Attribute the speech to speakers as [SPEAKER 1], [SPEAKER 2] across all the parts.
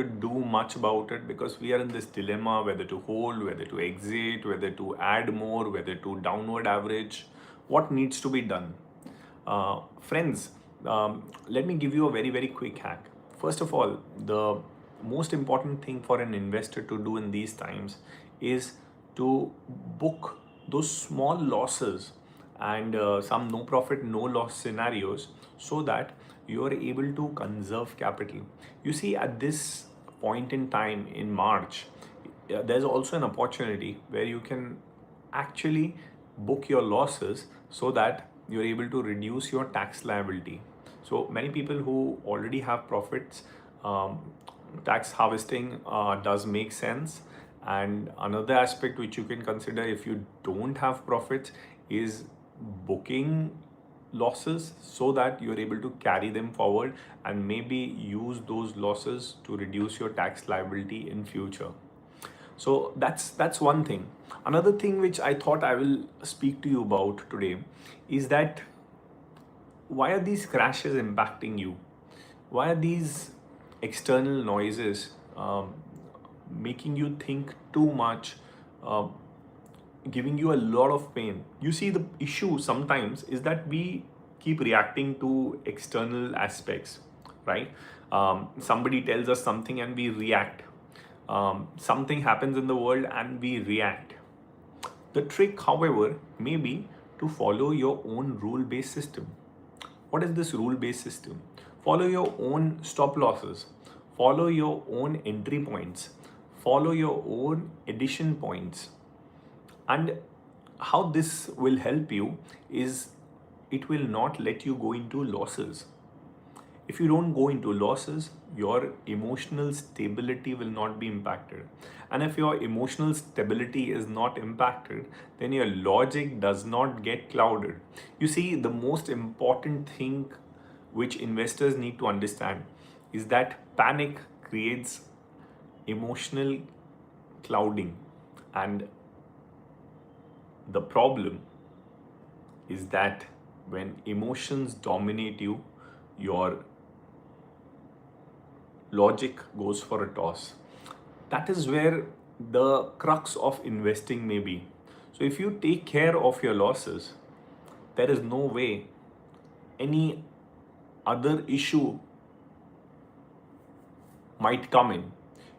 [SPEAKER 1] do much about it because we are in this dilemma whether to hold, whether to exit, whether to add more, whether to downward average. What needs to be done? Friends, let me give you a very, very quick hack. First of all, the most important thing for an investor to do in these times is to book those small losses and some no profit, no loss scenarios so that you are able to conserve capital. You see, at this point in time in March, there's also an opportunity where you can actually book your losses so that you're able to reduce your tax liability. So many people who already have profits, tax harvesting does make sense. And another aspect which you can consider if you don't have profits is booking losses so that you're able to carry them forward and maybe use those losses to reduce your tax liability in future. So that's one thing. Another thing which I thought I will speak to you about today is that why are these crashes impacting you? Why are these external noises making you think too much, uh, giving you a lot of pain? You see, the issue sometimes is that we keep reacting to external aspects, right? Somebody tells us something and we react. Something happens in the world and we react. The trick, however, may be to follow your own rule based system. What is this rule based system? Follow your own stop losses, follow your own entry points, follow your own addition points. And how this will help you is it will not let you go into losses. If you don't go into losses, your emotional stability will not be impacted. And if your emotional stability is not impacted, then your logic does not get clouded. You see, the most important thing which investors need to understand is that panic creates emotional clouding. And the problem is that when emotions dominate you, your logic goes for a toss. That is where the crux of investing may be. So, if you take care of your losses, there is no way any other issue might come in.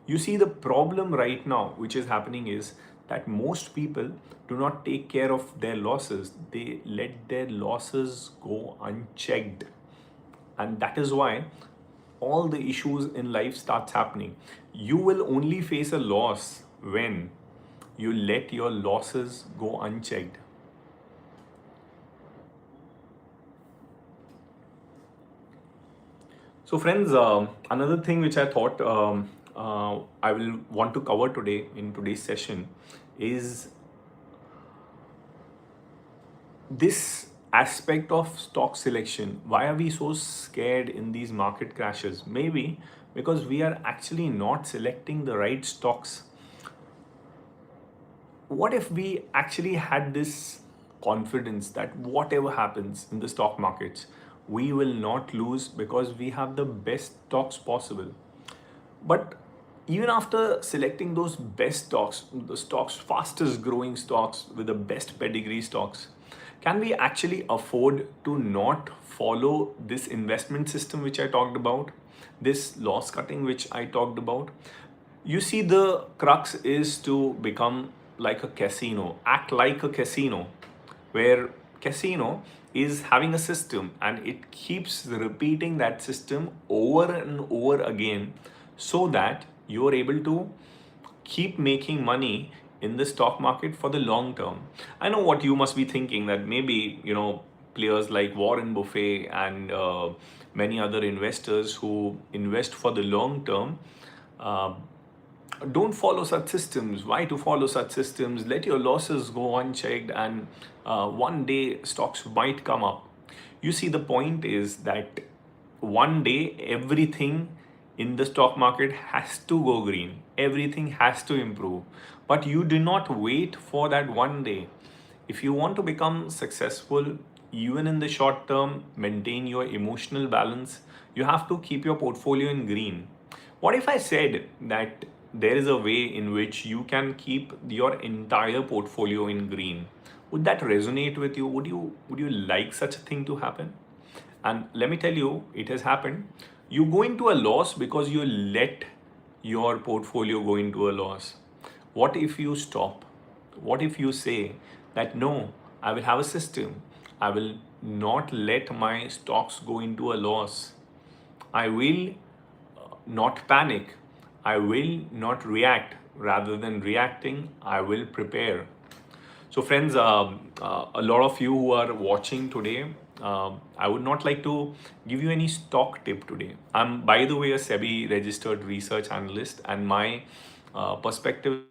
[SPEAKER 1] You see, the problem right now, which is happening, is that most people do not take care of their losses, they let their losses go unchecked. And that is why all the issues in life starts happening. You will only face a loss when you let your losses go unchecked. So friends, another thing which I thought I will want to cover today in today's session is this aspect of stock selection. Why are we so scared in these market crashes? Maybe because we are actually not selecting the right stocks. What if we actually had this confidence that whatever happens in the stock markets, we will not lose because we have the best stocks possible? But even after selecting those best stocks, the stocks, fastest growing stocks with the best pedigree stocks, can we actually afford to not follow this investment system which I talked about, this loss cutting which I talked about? You see, the crux is to become like a casino, act like a casino, where casino is having a system and it keeps repeating that system over and over again so that you're able to keep making money in the stock market for the long term. I know what you must be thinking, that maybe, players like Warren Buffett and many other investors who invest for the long term uh, don't follow such systems. Why to follow such systems? Let your losses go unchecked, and one day stocks might come up. You see, the point is that one day everything in the stock market has to go green, everything has to improve. But you do not wait for that one day. If you want to become successful, even in the short term, maintain your emotional balance, you have to keep your portfolio in green. What if I said that there is a way in which you can keep your entire portfolio in green? Would that resonate with you? Would you like such a thing to happen? And let me tell you, it has happened. You go into a loss because you let your portfolio go into a loss. What if you stop? What if you say that no, I will have a system. I will not let my stocks go into a loss. I will not panic. I will not react. Rather than reacting, I will prepare. So, friends, a lot of you who are watching today, I would not like to give you any stock tip today. I'm, by the way, a SEBI registered research analyst, and my perspective